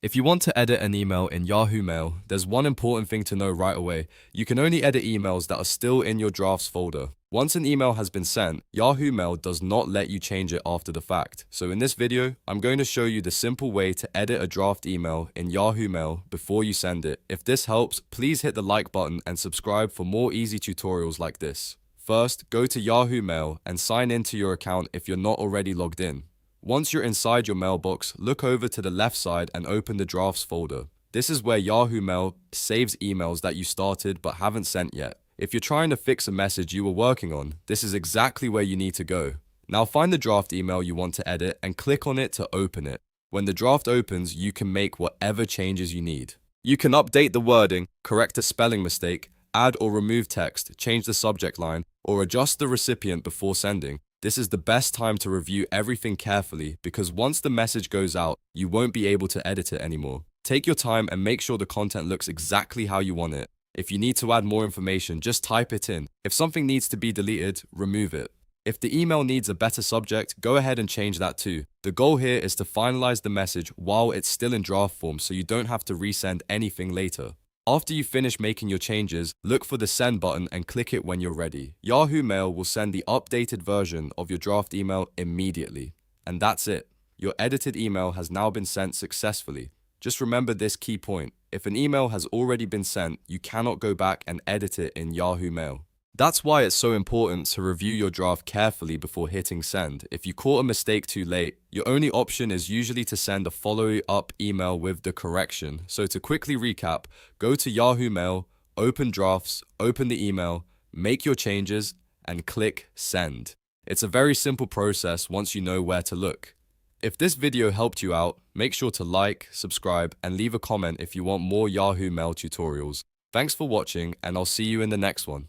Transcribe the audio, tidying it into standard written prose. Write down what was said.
If you want to edit an email in Yahoo Mail, there's one important thing to know right away. You can only edit emails that are still in your drafts folder. Once an email has been sent, Yahoo Mail does not let you change it after the fact. So in this video, I'm going to show you the simple way to edit a draft email in Yahoo Mail before you send it. If this helps, please hit the like button and subscribe for more easy tutorials like this. First, go to Yahoo Mail and sign into your account if you're not already logged in. Once you're inside your mailbox, look over to the left side and open the drafts folder. This is where Yahoo Mail saves emails that you started but haven't sent yet. If you're trying to fix a message you were working on, this is exactly where you need to go. Now find the draft email you want to edit and click on it to open it. When the draft opens, you can make whatever changes you need. You can update the wording, correct a spelling mistake, add or remove text, change the subject line, or adjust the recipient before sending. This is the best time to review everything carefully because once the message goes out, you won't be able to edit it anymore. Take your time and make sure the content looks exactly how you want it. If you need to add more information, just type it in. If something needs to be deleted, remove it. If the email needs a better subject, go ahead and change that too. The goal here is to finalize the message while it's still in draft form so you don't have to resend anything later. After you finish making your changes, look for the send button and click it when you're ready. Yahoo Mail will send the updated version of your draft email immediately. And that's it. Your edited email has now been sent successfully. Just remember this key point. If an email has already been sent, you cannot go back and edit it in Yahoo Mail. That's why it's so important to review your draft carefully before hitting send. If you caught a mistake too late, your only option is usually to send a follow-up email with the correction. So to quickly recap, go to Yahoo Mail, open drafts, open the email, make your changes, and click send. It's a very simple process once you know where to look. If this video helped you out, make sure to like, subscribe, and leave a comment if you want more Yahoo Mail tutorials. Thanks for watching, and I'll see you in the next one.